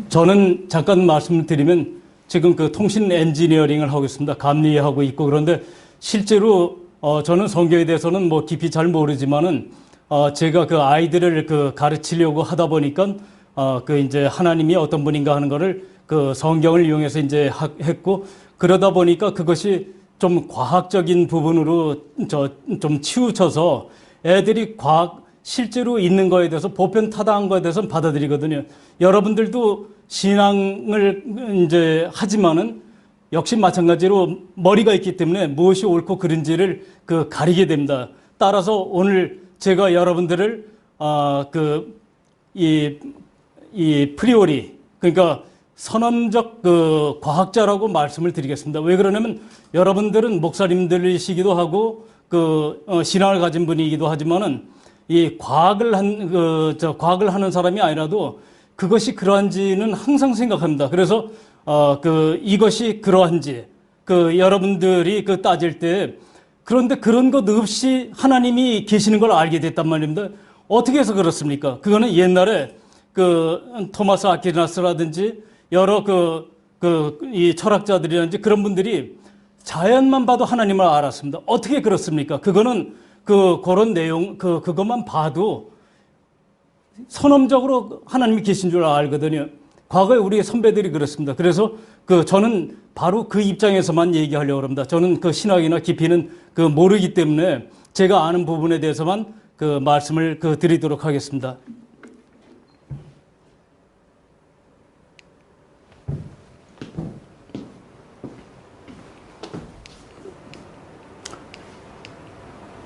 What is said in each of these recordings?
저는 잠깐 말씀을 드리면 지금 그 통신 엔지니어링을 하고 있습니다. 감리하고 있고 그런데 실제로 저는 성경에 대해서는 뭐 깊이 잘 모르지만은 제가 그 아이들을 그 가르치려고 하다 보니까 그 이제 하나님이 어떤 분인가 하는 거를 그 성경을 이용해서 이제 했고 그러다 보니까 그것이 좀 과학적인 부분으로 좀 치우쳐서 애들이 실제로 있는 거에 대해서 보편 타당한 거에 대해서는 받아들이거든요. 여러분들도 신앙을 이제 하지만은 역시 마찬가지로 머리가 있기 때문에 무엇이 옳고 그른지를 그 가리게 됩니다. 따라서 오늘 제가 여러분들을 이 프리오리 그러니까 선언적 그 과학자라고 말씀을 드리겠습니다. 왜 그러냐면 여러분들은 목사님들이시기도 하고 신앙을 가진 분이기도 하지만은 이 과학을 하는 사람이 아니라도 그것이 그러한지는 항상 생각합니다. 그래서 이것이 그러한지 여러분들이 따질 때 그런데 그런 것 없이 하나님이 계시는 걸 알게 됐단 말입니다. 어떻게 해서 그렇습니까? 그거는 옛날에 토마스 아퀴나스라든지 여러 이 철학자들이라든지 그런 분들이 자연만 봐도 하나님을 알았습니다. 어떻게 그렇습니까? 그거는 그런 내용, 그것만 봐도 선언적으로 하나님이 계신 줄 알거든요. 과거에 우리 선배들이 그랬습니다. 그래서 저는 바로 그 입장에서만 얘기하려고 합니다. 저는 신학이나 깊이는 모르기 때문에 제가 아는 부분에 대해서만 말씀을 드리도록 하겠습니다.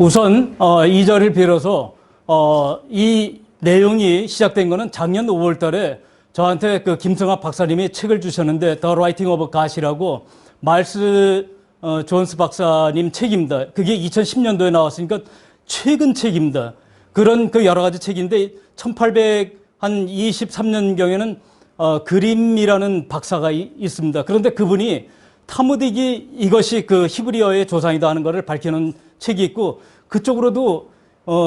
우선 이 자리를 빌어서 이 내용이 시작된 거는 작년 5월 달에 저한테 김성학 박사님이 책을 주셨는데 The Writing of God이라고 말스 존스 박사님 책입니다. 그게 2010년도에 나왔으니까 최근 책입니다. 그런 여러 가지 책인데 1823년경에는 그림이라는 박사가 있습니다. 그런데 그분이 타무딕이 이것이 히브리어의 조상이다 하는 것을 밝히는 책이 있고 그쪽으로도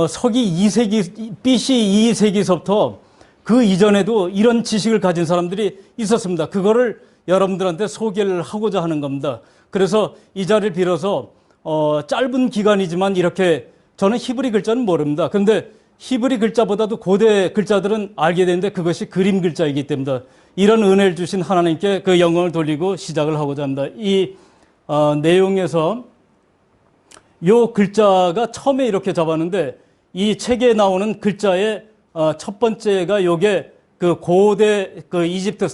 서기 2세기 BC 2세기서부터 그 이전에도 이런 지식을 가진 사람들이 있었습니다. 그거를 여러분들한테 소개를 하고자 하는 겁니다. 그래서 이 자리를 빌어서 짧은 기간이지만 이렇게 저는 히브리 글자는 모릅니다. 그런데 히브리 글자보다도 고대 글자들은 알게 되는데 그것이 그림 글자이기 때문에 이런 은혜를 주신 하나님께 영광을 돌리고 시작을 하고자 합니다. 이 내용에서 요 글자가 처음에 이렇게 잡았는데 이 책에 나오는 글자의 첫 번째가 요게 고대 이집트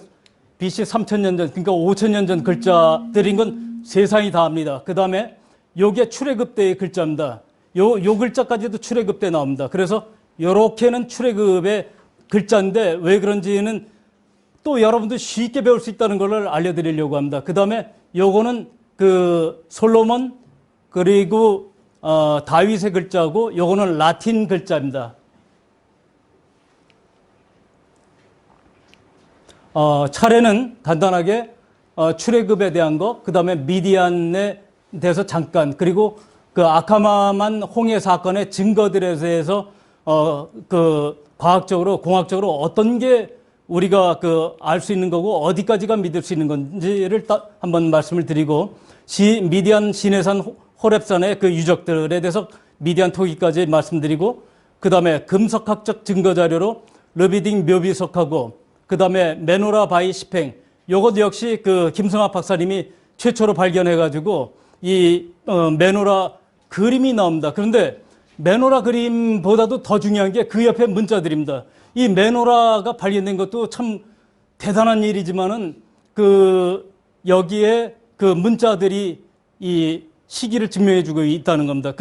BC 3000년 전 그러니까 5000년 전 글자들인 건 세상이 다 압니다. 그 다음에 요게 출애굽대의 글자입니다. 요 글자까지도 출애굽대 나옵니다. 그래서 요렇게는 출애굽의 글자인데 왜 그런지는 또 여러분들 쉽게 배울 수 있다는 걸 알려드리려고 합니다. 그 다음에 요거는 솔로몬 그리고 다윗의 글자고 요거는 라틴 글자입니다. 차례는 간단하게 출애굽에 대한 거, 그 다음에 미디안에 대해서 잠깐, 그리고 아카마만 홍해 사건의 증거들에 대해서 과학적으로 공학적으로 어떤 게 우리가 알 수 있는 거고 어디까지가 믿을 수 있는 건지를 한번 말씀을 드리고 미디안 시내산 호렙산의 유적들에 대해서 미디안 토기까지 말씀드리고 그 다음에 금속학적 증거 자료로 르비딩 묘비석하고 그 다음에 메노라 바이 시팽 요것 역시 김성학 박사님이 최초로 발견해가지고 이 메노라 그림이 나옵니다. 그런데 메노라 그림보다도 더 중요한 게 그 옆에 문자들입니다. 이 메노라가 발견된 것도 참 대단한 일이지만은 여기에 문자들이 이 시기를 증명해주고 있다는 겁니다.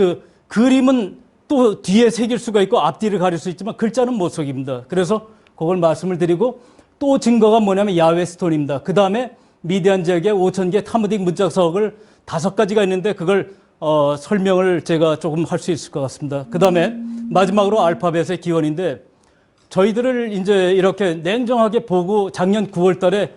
그림은 또 뒤에 새길 수가 있고 앞뒤를 가릴 수 있지만 글자는 못 속입니다. 그래서 그걸 말씀을 드리고 또 증거가 뭐냐면 야웨스톤입니다. 그 다음에 미디안 지역에 5000개 타무딕 문자석을 5가지가 있는데 그걸 설명을 제가 조금 할 수 있을 것 같습니다. 그 다음에 마지막으로 알파벳의 기원인데 저희들을 이제 이렇게 냉정하게 보고 작년 9월 달에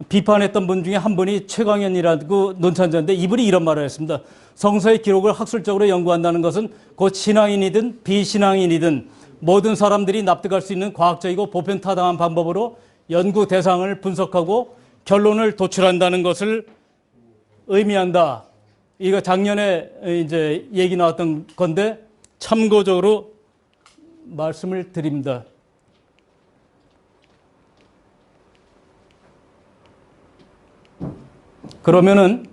비판했던 분 중에 한 분이 최광현이라고 논찬자인데 이분이 이런 말을 했습니다. 성서의 기록을 학술적으로 연구한다는 것은 곧 신앙인이든 비신앙인이든 모든 사람들이 납득할 수 있는 과학적이고 보편타당한 방법으로 연구 대상을 분석하고 결론을 도출한다는 것을 의미한다. 이거 작년에 이제 얘기 나왔던 건데 참고적으로 말씀을 드립니다. 그러면은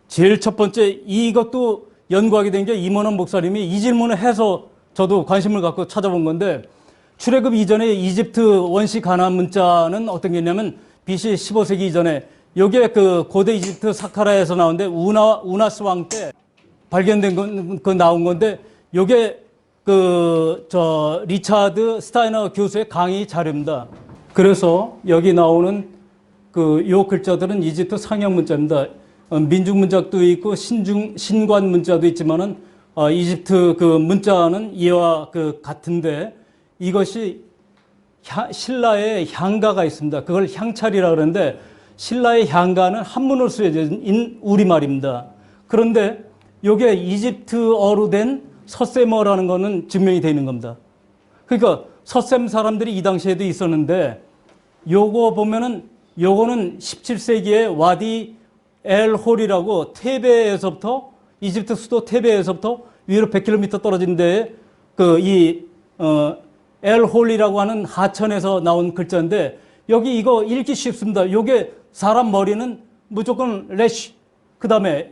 제일 첫 번째 이것도 연구하게 된 게 임원원 목사님이 이 질문을 해서 저도 관심을 갖고 찾아본 건데, 출애굽 이전에 이집트 원시 가나안 문자는 어떤 게 있냐면 BC 15세기 이전에 요게 그 고대 이집트 사카라에서 나온데 우나스 왕 때 발견된 건 나온 건데, 요게 리차드 스타이너 교수의 강의 자료입니다. 그래서 여기 나오는 요 글자들은 이집트 상형 문자입니다. 민중 문자도 있고 신관 문자도 있지만은 이집트 그 문자는 이와 같은데, 이것이 신라의 향가가 있습니다. 그걸 향찰이라 그러는데, 신라의 향가는 한문으로 쓰여진 우리말입니다. 그런데 이게 이집트어로 된 서세머라는 거는 증명이 되어 있는 겁니다. 그러니까 서셈 사람들이 이 당시에도 있었는데, 요거 보면은 요거는 17세기에 와디 엘 홀이라고 테베에서부터, 이집트 수도 테베에서부터 위로 100km 떨어진 데에 엘 홀이라고 하는 하천에서 나온 글자인데, 여기 이거 읽기 쉽습니다. 요게 사람 머리는 무조건 레쉬, 그 다음에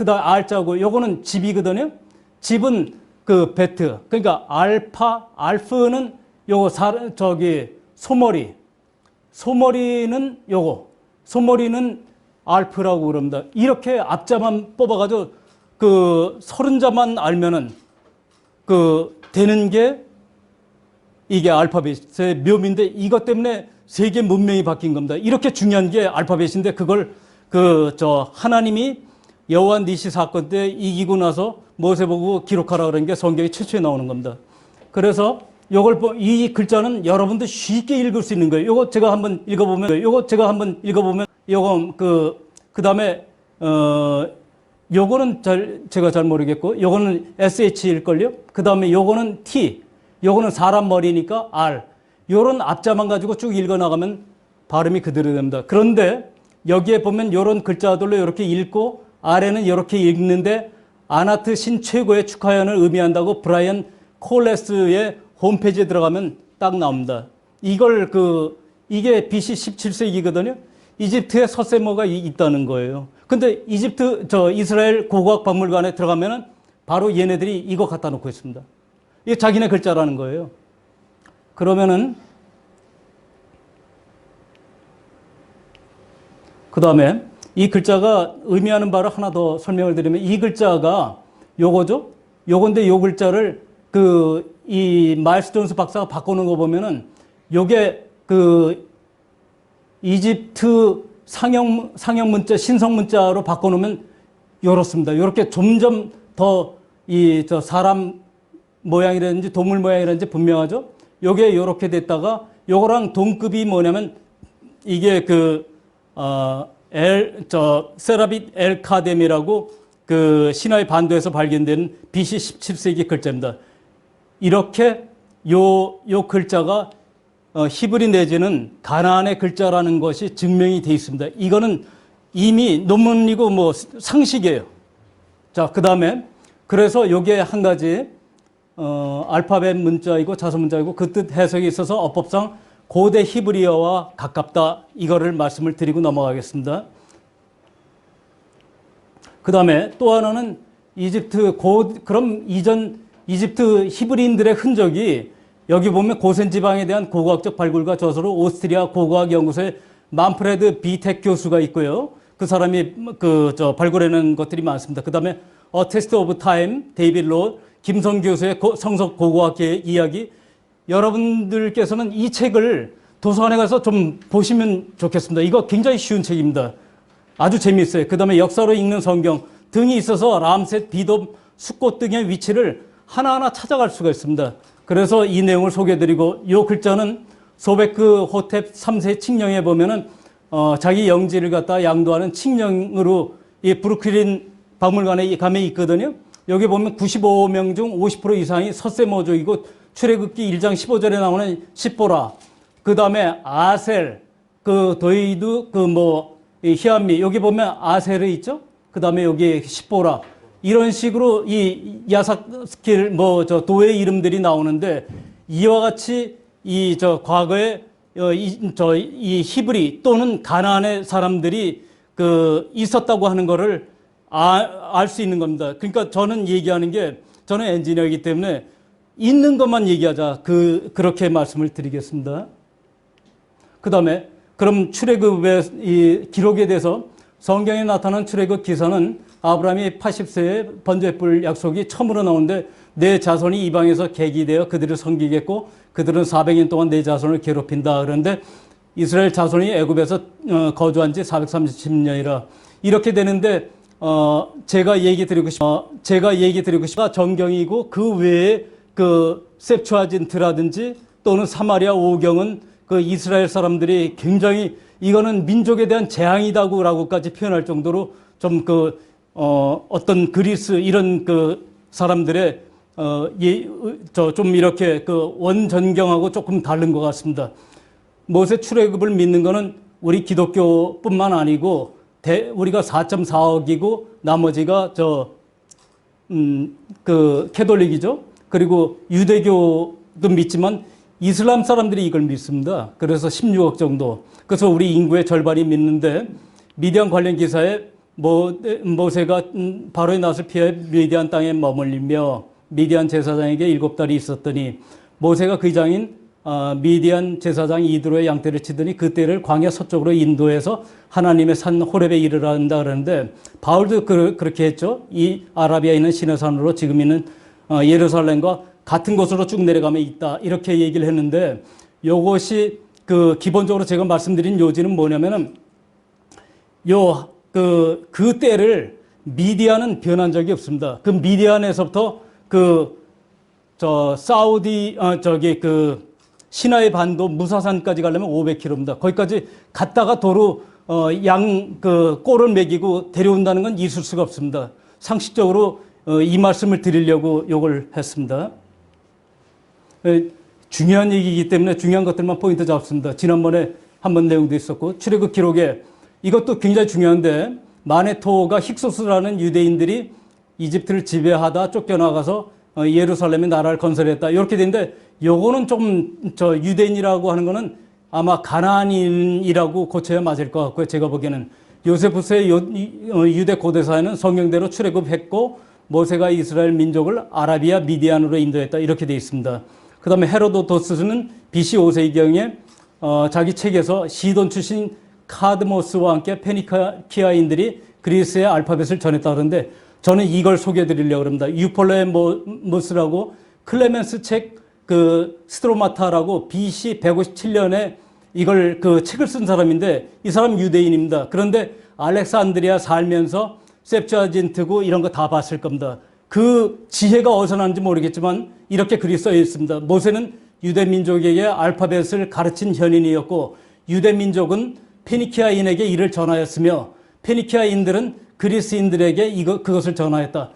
알자고, 요거는 집이거든요. 집은 베트, 그러니까 알프는 요거 소머리는 요거, 소머리는 알프라고 그럽니다. 이렇게 앞자만 뽑아가지고 30자만 알면은 되는 게 이게 알파벳의 묘미인데, 이것 때문에 세계 문명이 바뀐 겁니다. 이렇게 중요한 게 알파벳인데, 그걸 하나님이 여호와 니시 사건 때 이기고 나서 모세 보고 기록하라 그런 게 성경에 최초에 나오는 겁니다. 그래서 이 글자는 여러분도 쉽게 읽을 수 있는 거예요. 요거 제가 한번 읽어보면, 요건 그다음에 요거는 제가 잘 모르겠고, 요거는 SH일걸요? 그 다음에 요거는 T, 요거는 사람 머리니까 R. 요런 앞자만 가지고 쭉 읽어나가면 발음이 그대로 됩니다. 그런데 여기에 보면 요런 글자들로 이렇게 읽고, 아래는 이렇게 읽는데, 아나트 신 최고의 축하연을 의미한다고 브라이언 콜레스의 홈페이지에 들어가면 딱 나옵니다. 이게 BC 17세기거든요. 이집트에 서세머가 있다는 거예요. 근데 이스라엘 고고학 박물관에 들어가면은 바로 얘네들이 이거 갖다 놓고 있습니다. 이게 자기네 글자라는 거예요. 그러면은 그 다음에 이 글자가 의미하는 바를 하나 더 설명을 드리면, 이 글자가 요거죠. 요건데 요 글자를 이 마일스 존스 박사가 바꾸는 거 보면은 요게 이집트 상형 문자, 신성 문자로 바꿔놓으면 요렇습니다. 요렇게 점점 더 사람 모양이라든지 동물 모양이라든지 분명하죠. 요게 요렇게 됐다가, 요거랑 동급이 뭐냐면 이게 세라빗 엘 카뎀이라고 시나이 반도에서 발견된 BC 17세기 글자입니다. 이렇게 요 글자가 히브리 내지는 가나안의 글자라는 것이 증명이 되어 있습니다. 이거는 이미 논문이고 상식이에요. 자, 그 다음에 그래서 요게 한 가지 알파벳 문자이고 자서 문자이고 그 뜻 해석이 있어서 어법상 고대 히브리어와 가깝다, 이거를 말씀을 드리고 넘어가겠습니다. 그 다음에 또 하나는 그럼 이전 이집트 히브리인들의 흔적이, 여기 보면 고센 지방에 대한 고고학적 발굴과 저서로 오스트리아 고고학연구소의 만프레드 비텍 교수가 있고요. 그 사람이 발굴해낸 것들이 많습니다. 그 다음에 A Test of Time, 데이빗 로, 김성 교수의 성서 고고학계의 이야기. 여러분들께서는 이 책을 도서관에 가서 좀 보시면 좋겠습니다. 이거 굉장히 쉬운 책입니다. 아주 재미있어요. 그 다음에 역사로 읽는 성경 등이 있어서 람셋, 비돔, 숫꽃 등의 위치를 하나하나 찾아갈 수가 있습니다. 그래서 이 내용을 소개해드리고, 이 글자는 소베크 호텝 3세 칙령에 보면은 자기 영지를 갖다 양도하는 칙령으로 이 브루클린 박물관에 가면 있거든요. 여기 보면 95명 중 50% 이상이 서세머족이고, 출애굽기 1장 15절에 나오는 십보라, 그 다음에 아셀, 그 도이드, 그 뭐, 히암미, 여기 보면 아셀이 있죠? 그 다음에 여기 십보라. 이런 식으로 이 야사스킬, 뭐, 저 도의 이름들이 나오는데, 이와 같이 이 저 과거에 이 히브리 또는 가나안의 사람들이 그 있었다고 하는 거를 알 수 있는 겁니다. 그러니까 저는 얘기하는 게, 저는 엔지니어이기 때문에 있는 것만 얘기하자. 그렇게 말씀을 드리겠습니다. 그 다음에 그럼 출애굽의 이 기록에 대해서 성경에 나타난 출애굽 기사는 아브라함이 80세에 번제불 약속이 처음으로 나오는데 내 자손이 이방에서 계기되어 그들을 섬기겠고 그들은 400년 동안 내 자손을 괴롭힌다. 그런데 이스라엘 자손이 애굽에서 거주한 지 430년이라 이렇게 되는데 제가 얘기 드리고 싶은 정경이고 그 외에 그 셉추아진트라든지 또는 사마리아 오경은 그 이스라엘 사람들이 굉장히 이거는 민족에 대한 재앙이다고라고까지 표현할 정도로 좀 어떤 그리스 이런 그 사람들의 좀 이렇게 그 원전경하고 조금 다른 것 같습니다. 모세 출애굽을 믿는 거는 우리 기독교뿐만 아니고 우리가 4.4억이고 나머지가 캐톨릭이죠. 그리고 유대교도 믿지만 이슬람 사람들이 이걸 믿습니다. 그래서 16억 정도. 그래서 우리 인구의 절반이 믿는데 미디안 관련 기사에 모세가 바로의 낯을 피해 미디안 땅에 머물리며 미디안 제사장에게 7달이 있었더니 모세가 그 장인 미디안 제사장 이드로의 양떼를 치더니 그 떼를 광야 서쪽으로 인도해서 하나님의 산 호렙에 이르란다 그러는데 바울도 그렇게 했죠. 이 아라비아에 있는 시내산으로 지금 있는 예루살렘과 같은 곳으로 쭉 내려가면 있다. 이렇게 얘기를 했는데 이것이 기본적으로 제가 말씀드린 요지는 뭐냐면은 그 때를 미디안은 변한 적이 없습니다. 그 미디안에서부터 사우디, 시나이 반도 무사산까지 가려면 500km입니다. 거기까지 갔다가 도로, 꼴을 먹이고 데려온다는 건 있을 수가 없습니다. 상식적으로 이 말씀을 드리려고 요걸 했습니다. 중요한 얘기이기 때문에 중요한 것들만 포인트 잡습니다. 지난번에 한번 내용도 있었고 출애굽 기록에 이것도 굉장히 중요한데 마네토가 힉소스라는 유대인들이 이집트를 지배하다 쫓겨나가서 예루살렘에 나라를 건설했다. 이렇게 되는데 요거는 좀 유대인이라고 하는 거는 아마 가나안인이라고 고쳐야 맞을 것 같고요. 제가 보기에는 요세푸스의 유대 고대사에는 성경대로 출애굽했고 모세가 이스라엘 민족을 아라비아 미디안으로 인도했다. 이렇게 되어 있습니다. 그 다음에 헤로도토스는 BC 5세기경에 자기 책에서 시돈 출신 카드모스와 함께 페니키아인들이 그리스의 알파벳을 전했다 그러는데 저는 이걸 소개해 드리려고 합니다. 유폴레모스라고 클레멘스 책 스트로마타라고 BC 157년에 이걸 책을 쓴 사람인데 이 사람 유대인입니다. 그런데 알렉산드리아 살면서 셉추아진트고 이런 거 다 봤을 겁니다. 그 지혜가 어디서 나는지 모르겠지만 이렇게 글이 써 있습니다. 모세는 유대 민족에게 알파벳을 가르친 현인이었고 유대 민족은 페니키아인에게 이를 전하였으며 페니키아인들은 그리스인들에게 그것을 전하였다.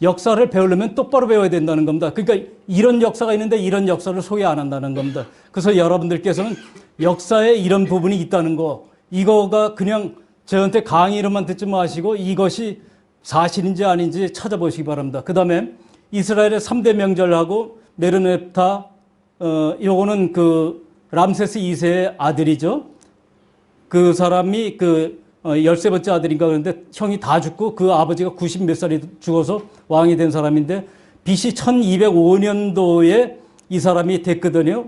역사를 배우려면 똑바로 배워야 된다는 겁니다. 그러니까 이런 역사가 있는데 이런 역사를 소개 안 한다는 겁니다. 그래서 여러분들께서는 역사에 이런 부분이 있다는 거 이거가 그냥 저한테 강의로만 듣지 마시고 이것이 사실인지 아닌지 찾아보시기 바랍니다. 그 다음에 이스라엘의 3대 명절하고 메르넵타 요거는 람세스 2세의 아들이죠. 그 사람이 13번째 아들인가 그런데 형이 다 죽고 그 아버지가 90 몇 살이 죽어서 왕이 된 사람인데 BC 1205년도에 이 사람이 됐거든요.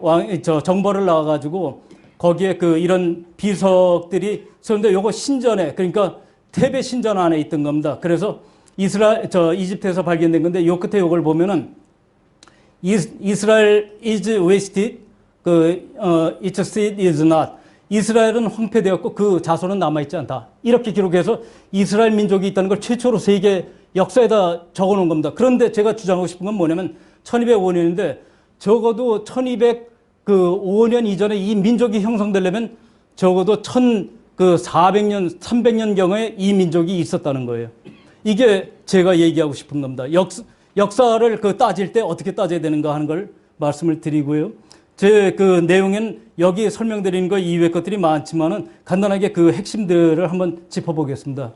정벌을 나와가지고 거기에 이런 비석들이 그런데 요거 신전에 그러니까 테베 신전 안에 있던 겁니다. 그래서 이집트에서 발견된 건데 요 끝에 요걸 보면은 Israel is wasted, its seed is not. 이스라엘은 황폐되었고 그 자손은 남아있지 않다. 이렇게 기록해서 이스라엘 민족이 있다는 걸 최초로 세계 역사에다 적어놓은 겁니다. 그런데 제가 주장하고 싶은 건 뭐냐면 1205년인데 적어도 1205년 이전에 이 민족이 형성되려면 적어도 400년, 300년경에 이 민족이 있었다는 거예요. 이게 제가 얘기하고 싶은 겁니다. 역사를 따질 때 어떻게 따져야 되는가 하는 걸 말씀을 드리고요. 제 그 내용엔 여기 설명드리는 거 이외의 것들이 많지만은 간단하게 그 핵심들을 한번 짚어보겠습니다.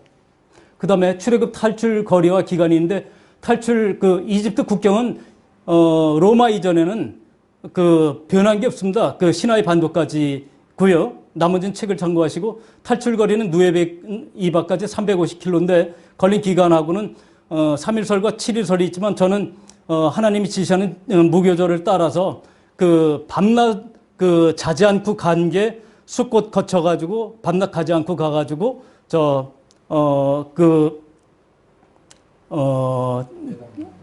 그 다음에 출애굽 탈출 거리와 기간이 있는데 탈출 그 이집트 국경은 로마 이전에는 그 변한 게 없습니다. 그 시나이 반도까지고요. 나머지는 책을 참고하시고 탈출 거리는 누에벡 이바까지 350km인데 걸린 기간하고는 3일설과 7일설이 있지만 저는 하나님이 지시하는 무교절을 따라서 그 밤낮 그 자지 않고 간 게 숫곳 거쳐가지고 밤낮 가지 않고 가가지고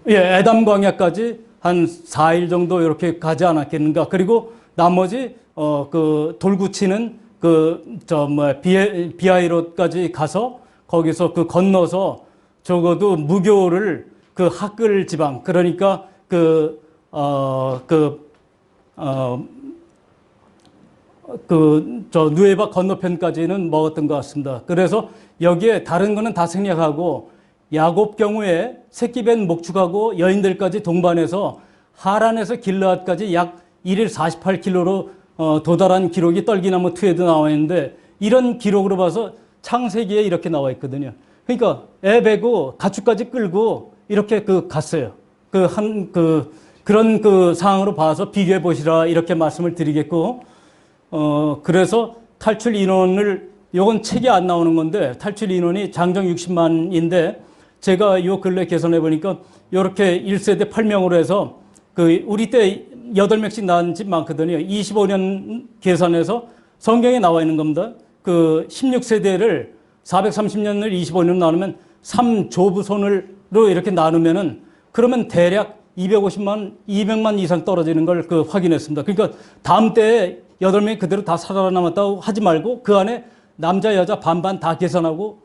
에담 광야까지 한 4일 정도 이렇게 가지 않았겠는가. 그리고 나머지 그 돌구치는 비하이롯까지 가서 거기서 그 건너서 적어도 무교를 그 하끌 지방, 그러니까 누에바 건너편까지는 먹었던 것 같습니다. 그래서 여기에 다른 거는 다 생략하고 야곱 경우에 새끼 뵌 목축하고 여인들까지 동반해서 하란에서 길르앗까지 약 1일 48km로 도달한 기록이 떨기나무 투에도 나와 있는데 이런 기록으로 봐서 창세기에 이렇게 나와 있거든요. 그러니까 애 베고 가축까지 끌고 이렇게 갔어요. 그런 상황으로 봐서 비교해 보시라 이렇게 말씀을 드리겠고, 그래서 탈출 인원을, 요건 책이 안 나오는 건데 탈출 인원이 장정 60만인데 제가 요 근래 계산해 보니까 요렇게 1세대 8명으로 해서 우리 때 8명씩 낳은 집 많거든요. 25년 계산해서 성경에 나와 있는 겁니다. 16세대를 430년을 25년 나누면 3조부손으로 이렇게 나누면은 그러면 대략 200만 이상 떨어지는 걸 확인했습니다. 그러니까 다음 때에 8명이 그대로 다 살아남았다고 하지 말고 그 안에 남자 여자 반반 다 계산하고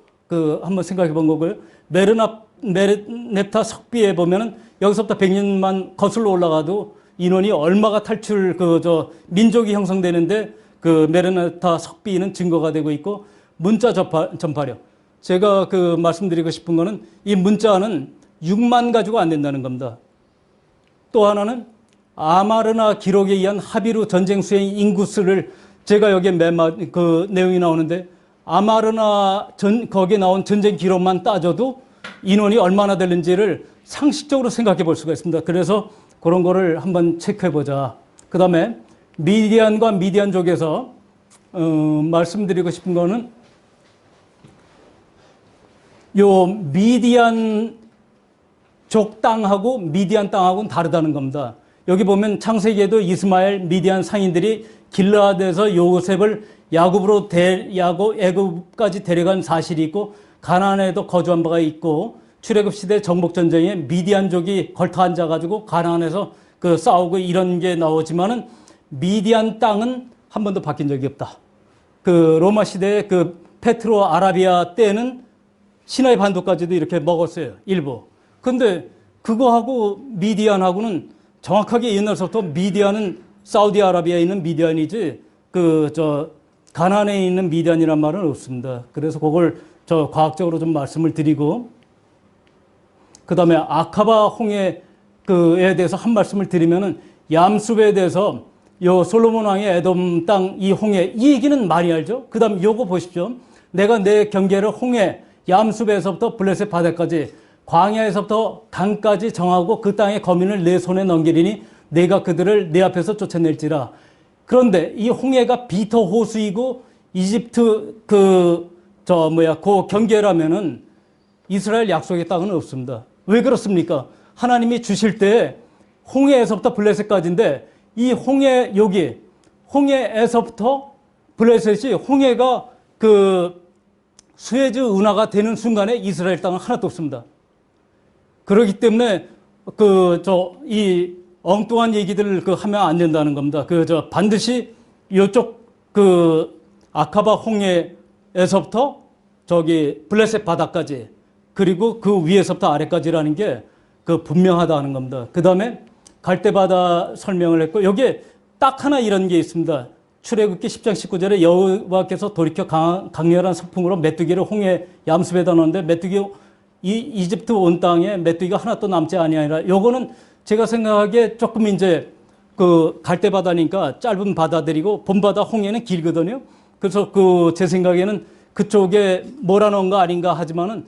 한번 생각해 본 거고요. 메르넵타 석비에 보면은 여기서부터 100년만 거슬러 올라가도 인원이 얼마가 민족이 형성되는데 메르넵타 석비는 증거가 되고 있고, 문자 전파력. 제가 말씀드리고 싶은 거는 이 문자는 6만 가지고 안 된다는 겁니다. 또 하나는 아마르나 기록에 의한 하비루 전쟁 수행 인구수를 제가 여기에 내용이 나오는데 아마르나 거기에 나온 전쟁 기록만 따져도 인원이 얼마나 되는지를 상식적으로 생각해 볼 수가 있습니다. 그래서 그런 거를 한번 체크해 보자. 그 다음에 미디안과 미디안족에서 말씀드리고 싶은 거는 요 미디안족 땅하고 미디안 땅하고는 다르다는 겁니다. 여기 보면 창세기에도 이스마엘 미디안 상인들이 길르앗에서 요셉을 애굽까지 데려간 사실이 있고 가나안에도 거주한 바가 있고 출애굽 시대 정복 전쟁에 미디안족이 걸터 앉아가지고 가나안에서 싸우고 이런 게 나오지만은 미디안 땅은 한 번도 바뀐 적이 없다. 로마 시대의 페트로 아라비아 때는 시나이 반도까지도 이렇게 먹었어요. 일부. 근데 그거하고 미디안하고는 정확하게 옛날서부터 미디안은 사우디아라비아에 있는 미디안이지 가나안에 있는 미디안이란 말은 없습니다. 그래서 그걸 과학적으로 좀 말씀을 드리고, 그 다음에 아카바 홍해에 대해서 한 말씀을 드리면은 얌숲에 대해서 요 솔로몬 왕의 에돔 땅 이 홍해 이 얘기는 많이 알죠. 그 다음 요거 보십시오. 내가 내 경계를 홍해 얌숲에서부터 블레셋 바다까지 광야에서부터 강까지 정하고 그 땅의 거민을 내 손에 넘기리니 내가 그들을 내 앞에서 쫓아낼지라. 그런데 이 홍해가 비터 호수이고 이집트 그 경계라면은 이스라엘 약속의 땅은 없습니다. 왜 그렇습니까? 하나님이 주실 때 홍해에서부터 블레셋까지인데 이 홍해에서부터 블레셋이 홍해가 수에즈 운하가 되는 순간에 이스라엘 땅은 하나도 없습니다. 그렇기 때문에 이 엉뚱한 얘기들을 하면 안 된다는 겁니다. 반드시 이쪽 아카바 홍해에서부터 블레셋 바다까지 그리고 그 위에서부터 아래까지라는 게 분명하다는 겁니다. 그 다음에 갈대바다 설명을 했고 여기에 딱 하나 이런 게 있습니다. 출애굽기 10장 19절에 여호와께서 돌이켜 강렬한 서풍으로 메뚜기를 홍해 얌숲에다 넣었는데 메뚜기 이집트 온 땅에 메뚜기가 하나도 남지 아니하니라. 요거는 제가 생각하기에 조금 이제 그 갈대바다니까 짧은 바다들이고 봄바다 홍해는 길거든요. 그래서 제 생각에는 그쪽에 몰아넣은 거 아닌가 하지만은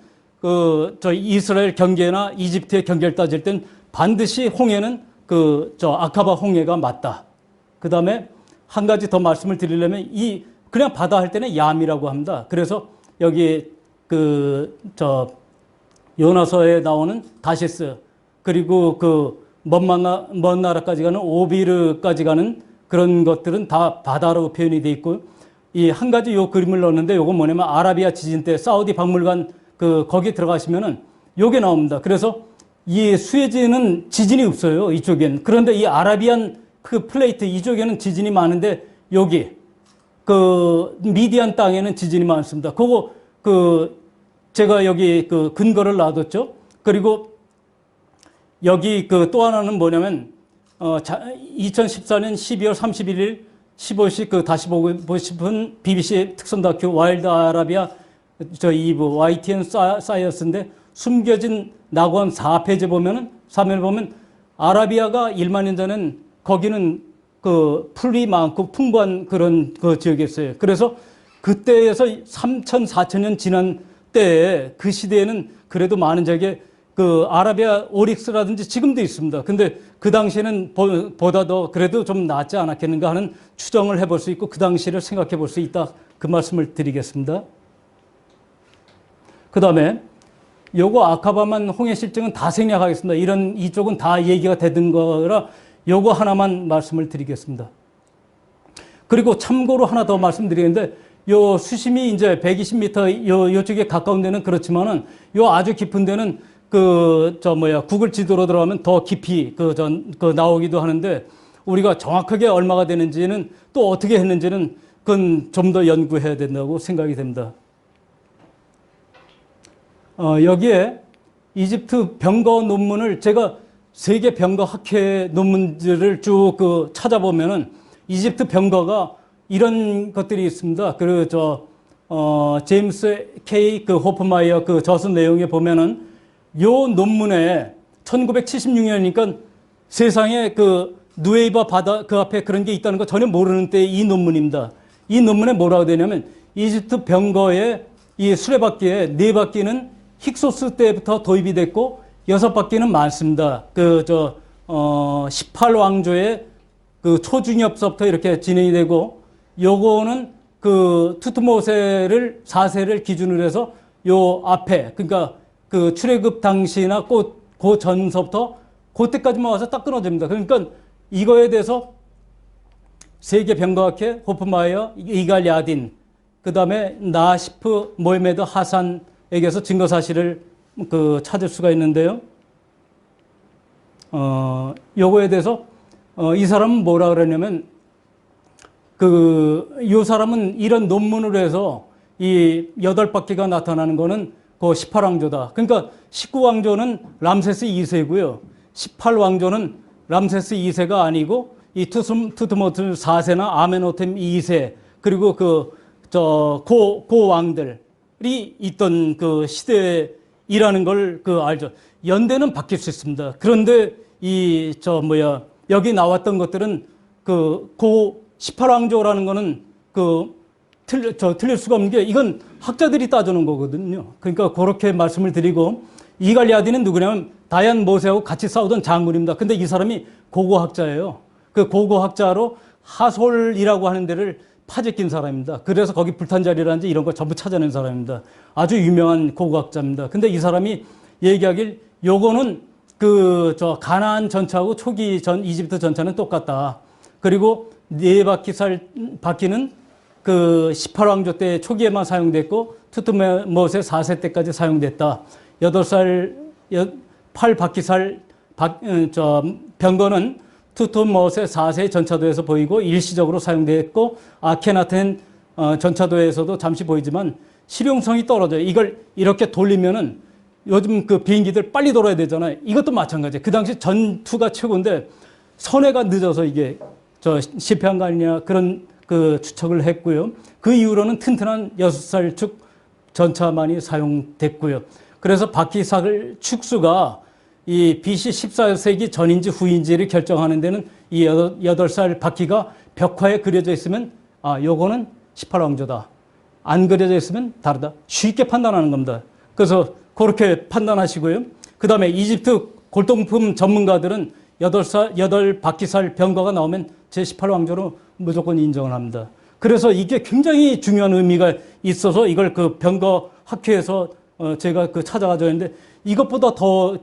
저 이스라엘 경계나 이집트의 경계를 따질 땐 반드시 홍해는 저 아카바 홍해가 맞다. 그 다음에 한 가지 더 말씀을 드리려면 그냥 바다 할 때는 얌이라고 합니다. 그래서 여기 저 요나서에 나오는 다시스 그리고 먼 나라까지 가는 오비르까지 가는 그런 것들은 다 바다로 표현이 돼 있고 이 한 가지 요 그림을 넣었는데 요건 뭐냐면 아라비아 지진 때 사우디 박물관 거기 들어가시면은 요게 나옵니다. 그래서 이 수에즈는 지진이 없어요. 이쪽엔. 그런데 이 아라비안 플레이트 이쪽에는 지진이 많은데 여기 미디안 땅에는 지진이 많습니다. 그거 제가 여기 근거를 놔뒀죠. 그리고 여기 또 하나는 뭐냐면 2014년 12월 31일 15시 다시 보고 싶은 BBC 특선 다큐 와일드 아라비아 저 2부 YTN 사이언스인데 숨겨진 낙원 4페이지 보면은 3일 보면 아라비아가 1만 년 전엔 거기는 풀이 많고 풍부한 그런 지역이었어요. 그래서 그때에서 3천, 4천 년 지난 때에 그 시대에는 그래도 많은 지역에 아라비아 오릭스라든지 지금도 있습니다. 근데 그 당시에는 보다 더 그래도 좀 낫지 않았겠는가 하는 추정을 해볼 수 있고 그 당시를 생각해 볼 수 있다. 그 말씀을 드리겠습니다. 그 다음에 요거 아카바만 홍해 실증은 다 생략하겠습니다. 이쪽은 다 얘기가 되던 거라 요거 하나만 말씀을 드리겠습니다. 그리고 참고로 하나 더 말씀드리겠는데 요 수심이 이제 120m 요쪽에 가까운 데는 그렇지만은 요 아주 깊은 데는 구글 지도로 들어가면 더 깊이 나오기도 하는데 우리가 정확하게 얼마가 되는지는 또 어떻게 했는지는 그건 좀 더 연구해야 된다고 생각이 됩니다. 여기에 이집트 병거 논문을 제가 세계 병거 학회 논문들을 쭉 찾아보면은 이집트 병거가 이런 것들이 있습니다. 제임스 K. 호프마이어 저서 내용에 보면은 요 논문에 1976년이니까 세상에 누에이바 바다 앞에 그런 게 있다는 거 전혀 모르는 때 이 논문입니다. 이 논문에 뭐라고 되냐면 이집트 병거의 이 수레바퀴에 4바퀴는 힉소스 때부터 도입이 됐고 6바퀴는 많습니다. 18왕조의 초중엽서부터 이렇게 진행이 되고 요거는 투트모세를 4세를 기준으로 해서 요 앞에 그러니까 출애굽 당시나 그 전서부터 그때까지만 와서 딱 끊어집니다. 그러니까 이거에 대해서 세계 병거학회 호프마이어 이갈 야딘 그 다음에 나시프 모헤메드 하산에게서 증거 사실을 찾을 수가 있는데요. 요거에 대해서 이 사람은 뭐라 그러냐면 이 사람은 이런 논문을 해서 이 8바퀴가 나타나는 거는 18왕조다. 그러니까 19왕조는 람세스 2세고요. 18왕조는 람세스 2세가 아니고 이 투트모스 4세나 아멘호템 2세 그리고 고 왕들이 있던 시대이라는 걸 알죠. 연대는 바뀔 수 있습니다. 그런데 여기 나왔던 것들은 고 18왕조라는 거는 틀릴 수가 없는 게 이건 학자들이 따져놓은 거거든요. 그러니까 그렇게 말씀을 드리고 이갈리아디는 누구냐면 다얀 모세하고 같이 싸우던 장군입니다. 근데 이 사람이 고고학자예요. 고고학자로 하솔이라고 하는 데를 파재낀 사람입니다. 그래서 거기 불탄 자리라든지 이런 걸 전부 찾아낸 사람입니다. 아주 유명한 고고학자입니다. 근데 이 사람이 얘기하길 요거는 가나안 전차하고 초기 이집트 전차는 똑같다. 그리고 4바퀴는 18왕조 때 초기에만 사용됐고 투트모세 4세 때까지 사용됐다. 8바퀴살 병거는 투트모세 4세 전차도에서 보이고 일시적으로 사용됐고 아케나텐 전차도에서도 잠시 보이지만 실용성이 떨어져요. 이걸 이렇게 돌리면은 요즘 비행기들 빨리 돌아야 되잖아요. 이것도 마찬가지예요. 그 당시 전투가 최고인데 선회가 늦어서 이게 실패한 거 아니냐 그런 추측을 했고요. 그 이후로는 튼튼한 6살축 전차만이 사용됐고요. 그래서 바퀴살 축수가 이 BC 14세기 전인지 후인지를 결정하는 데는 이 8살 바퀴가 벽화에 그려져 있으면 요거는 18왕조다. 안 그려져 있으면 다르다. 쉽게 판단하는 겁니다. 그래서 그렇게 판단하시고요. 그 다음에 이집트 골동품 전문가들은 8바퀴살 병거가 나오면 제18왕조로 무조건 인정을 합니다. 그래서 이게 굉장히 중요한 의미가 있어서 이걸 그 병거 학회에서 제가 찾아가졌는데 이것보다 더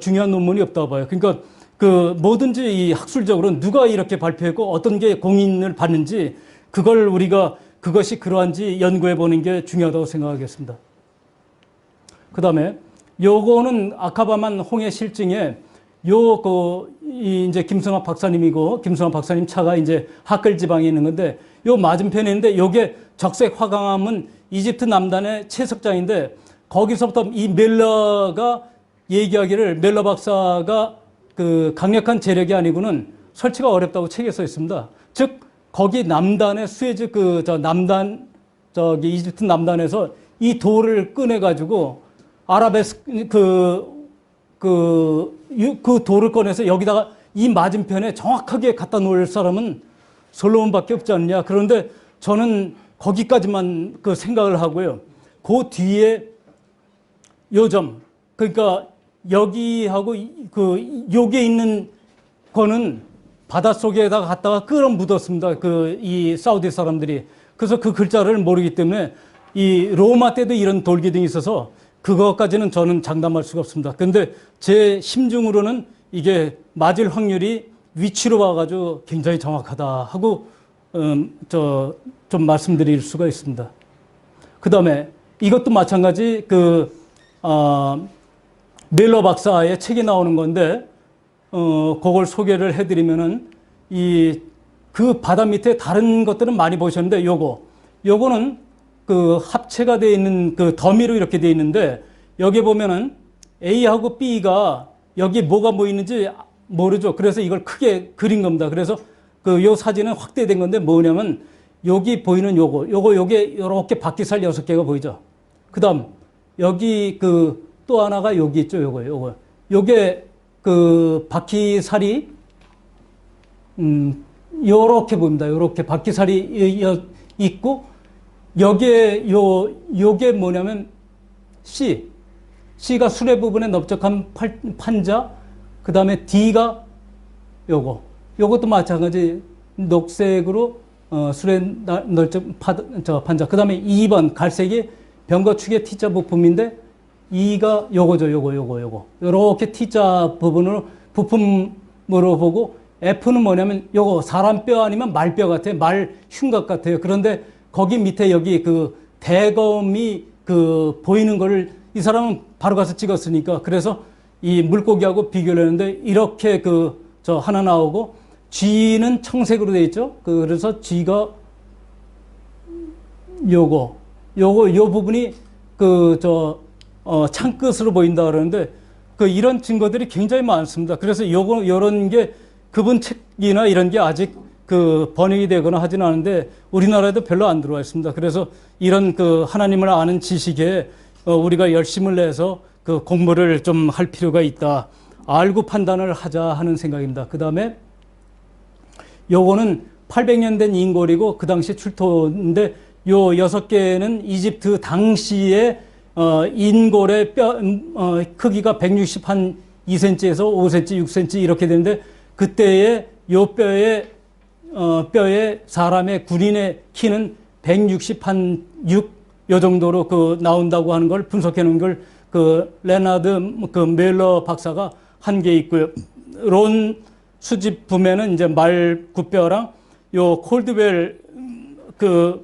중요한 논문이 없다고 봐요. 그러니까 그 뭐든지 이 학술적으로 누가 이렇게 발표했고 어떤 게 공인을 받는지 그걸 우리가 그것이 그러한지 연구해 보는 게 중요하다고 생각하겠습니다. 그 다음에 요거는 아카바만 홍해 실증에 이제 김승환 박사님이고 김승환 박사님 차가 이제 하클 지방에 있는 건데 요 맞은편에 있는데 요게 적색 화강암은 이집트 남단의 채석장인데 거기서부터 이 멜러가 얘기하기를 멜러 박사가 그 강력한 재력이 아니고는 설치가 어렵다고 책에 써 있습니다. 즉 거기 남단의 수에즈 남단 이집트 남단에서 이 돌을 꺼내 가지고 그 돌을 꺼내서 여기다가 이 맞은편에 정확하게 갖다 놓을 사람은 솔로몬밖에 없지 않냐. 그런데 저는 거기까지만 그 생각을 하고요. 그 뒤에 요점, 그러니까 여기하고 요게 있는 거는 바닷속에다가 갖다가 끌어 묻었습니다. 이 사우디 사람들이. 그래서 그 글자를 모르기 때문에 이 로마 때도 이런 돌기둥이 있어서 그것까지는 저는 장담할 수가 없습니다. 그런데 제 심중으로는 이게 맞을 확률이 위치로 봐가지고 굉장히 정확하다 하고 좀 말씀드릴 수가 있습니다. 그 다음에 이것도 마찬가지 멜러 박사의 책이 나오는 건데 그걸 소개를 해드리면은 그 바다 밑에 다른 것들은 많이 보셨는데 요거는 그 합체가 되어 있는 그 더미로 이렇게 되어 있는데 여기 보면은 A하고 B가 여기 뭐가 보이는지 모르죠. 그래서 이걸 크게 그린 겁니다. 그래서 요 사진은 확대된 건데 뭐냐면 여기 보이는 요게 이렇게 바퀴살 6개가 보이죠. 그 다음 여기 또 하나가 여기 있죠. 요게 그 바퀴살이 요렇게 보입니다. 요렇게 바퀴살이 있고 요게 뭐냐면 C가 수레 부분에 넓적한 판자, 그 다음에 D가 요것도 마찬가지 녹색으로 수레 넓적 판자, 그 다음에 2번 갈색이 병거축의 T자 부품인데 E가 요거죠. 요렇게 T자 부품으로 보고 F는 뭐냐면 요거 사람 뼈 아니면 말뼈 같아요. 말 흉곽 같아요. 그런데 거기 밑에 여기 그 대검이 보이는 거를 이 사람은 바로 가서 찍었으니까 그래서 이 물고기하고 비교를 했는데 이렇게 하나 나오고 G는 청색으로 되어 있죠. 그래서 G가 요 부분이 창끝으로 보인다 그러는데 이런 증거들이 굉장히 많습니다. 그래서 요런 게 그분 책이나 이런 게 아직 번역이 되거나 하지는 않은데 우리나라에도 별로 안 들어와 있습니다. 그래서 이런 하나님을 아는 지식에 우리가 열심을 내서 공부를 좀 할 필요가 있다. 알고 판단을 하자 하는 생각입니다. 그 다음에 요거는 800년 된 인골이고 그 당시 출토인데 요 6개는 이집트 당시에 인골의 크기가 160한 2cm에서 5cm, 6cm 이렇게 되는데 그때의 요 뼈에 사람의 군인의 키는 160한 6 요 정도로 나온다고 하는 걸 분석해 놓은 걸 레나드 멜러 박사가 한 게 있고요. 론 수집품에는 이제 말 굿뼈랑 요 콜드웰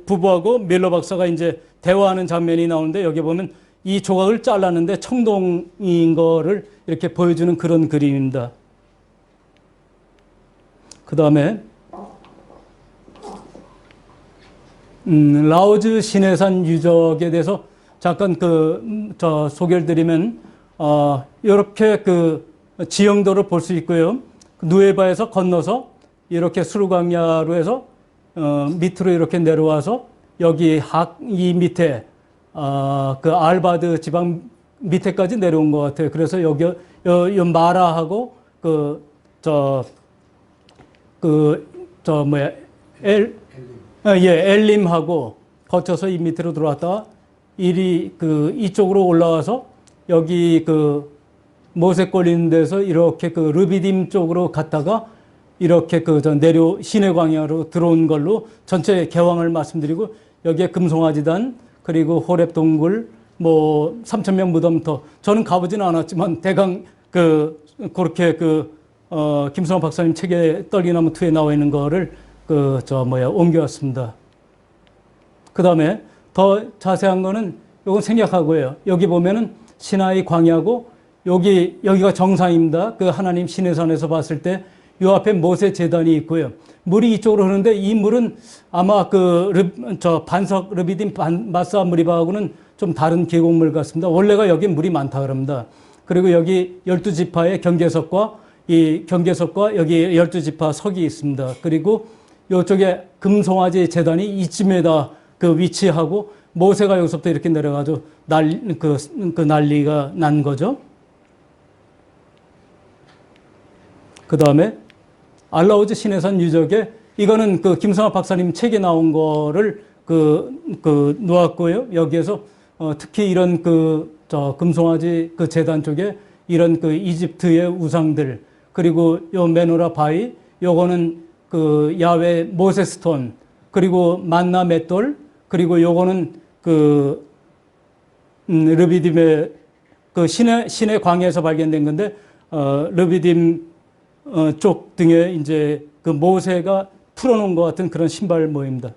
부부하고 멜러 박사가 이제 대화하는 장면이 나오는데 여기 보면 이 조각을 잘랐는데 청동인 거를 이렇게 보여주는 그런 그림입니다. 그 다음에 라오즈 신해산 유적에 대해서 잠깐 소개를 드리면 이렇게 지형도를 볼 수 있고요. 누에바에서 건너서 이렇게 수르강야로 해서 밑으로 이렇게 내려와서 여기 이 밑에 알바드 지방 밑에까지 내려온 것 같아요. 그래서 요 마라하고 뭐야 엘림하고 거쳐서 이 밑으로 들어왔다가 이쪽으로 올라와서 여기 모색 걸리는 데서 이렇게 르비딤 쪽으로 갔다가 이렇게 시내 광야로 들어온 걸로 전체 개황을 말씀드리고, 여기에 금송아지단 그리고 호렙 동굴 뭐 3,000명 무덤터, 저는 가보지는 않았지만 대강 그렇게 김성환 박사님 책에 떨기나무 투에 나와 있는 거를 옮겨왔습니다. 그 다음에 더 자세한 거는 요건 생략하고요. 여기 보면은 시나이 광야고 여기가 정상입니다. 하나님 시내산에서 봤을 때 요 앞에 모세 제단이 있고요. 물이 이쪽으로 흐르는데 이 물은 아마 반석 르비딤 마사 무리바하고는 좀 다른 계곡물 같습니다. 원래가 여기 물이 많다 그럽니다. 그리고 여기 12지파의 경계석과 여기 12지파 석이 있습니다. 그리고 이쪽에 금송아지 제단이 이쯤에다 위치하고, 모세가 여기서부터 이렇게 내려가지고 난리가 난 거죠. 그 다음에 알라우즈 시내산 유적에, 이거는 김성환 박사님 책에 나온 거를 놓았고요. 여기에서 특히 이런 금송아지 제단 쪽에 이런 이집트의 우상들, 그리고 요 메노라 바위, 요거는 야외 모세스톤, 그리고 만나 맷돌, 그리고 요거는 르비딤의 시내 광야에서 발견된 건데, 르비딤 쪽 등에 이제 모세가 풀어놓은 것 같은 그런 신발 모입니다.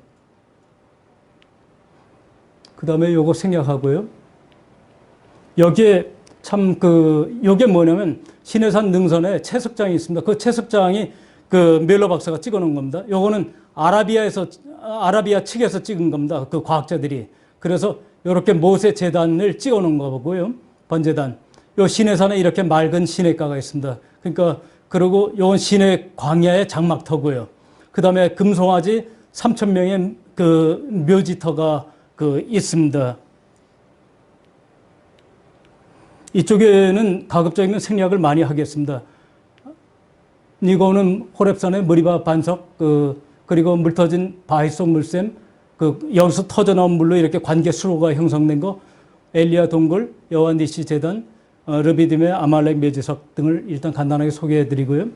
그 다음에 요거 생략하고요. 여기에 요게 뭐냐면 시내산 능선에 채석장이 있습니다. 그 채석장이 멜러 박사가 찍어 놓은 겁니다. 요거는 아라비아 측에서 찍은 겁니다. 과학자들이. 그래서 요렇게 모세 제단을 찍어 놓은 거고요. 번제단. 요 시내산에 이렇게 맑은 시내가가 있습니다. 그리고 요건 시내 광야의 장막터고요. 그 다음에 금송아지 3,000명의 묘지터가 있습니다. 이쪽에는 가급적이면 생략을 많이 하겠습니다. 이거는 호렙산의 머리바 반석, 그리고 물 터진 바위 속 물샘, 여기서 터져나온 물로 이렇게 관계 수로가 형성된 거, 엘리야 동굴, 여호와 니시 제단, 르비딤의 아말렉 묘지석 등을 일단 간단하게 소개해 드리고요.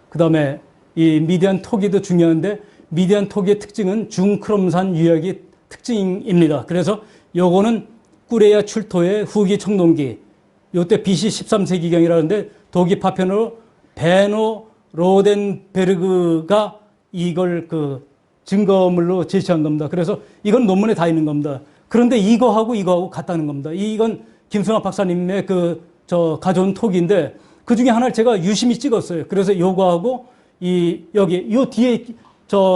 그 다음에 이 미디안 토기도 중요한데, 미디안 토기의 특징은 중크롬산 유역이 특징입니다. 그래서 요거는 꾸레야 출토의 후기 청동기, 요때 BC 13세기경이라는데 도기 파편으로 베노 로덴베르그가 이걸 증거물로 제시한 겁니다. 그래서 이건 논문에 다 있는 겁니다. 그런데 이거하고 같다는 겁니다. 이건 김승환 박사님의 가져온 톡인데, 그 중에 하나를 제가 유심히 찍었어요. 그래서 요거하고 요 뒤에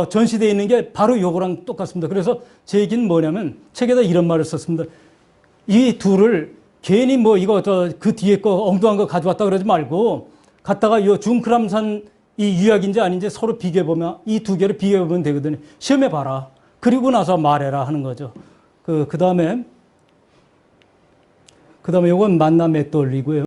전시되어 있는 게 바로 요거랑 똑같습니다. 그래서 제 얘기는 뭐냐면, 책에다 이런 말을 썼습니다. 이 둘을 괜히 이거 그 뒤에 거 엉뚱한 거 가져왔다 그러지 말고, 갖다가 요 중크람산 이 유약인지 아닌지 서로 비교해보면, 이 두 개를 비교해보면 되거든요. 시험해봐라. 그리고 나서 말해라 하는 거죠. 그 다음에 요건 만나 맷돌이고요.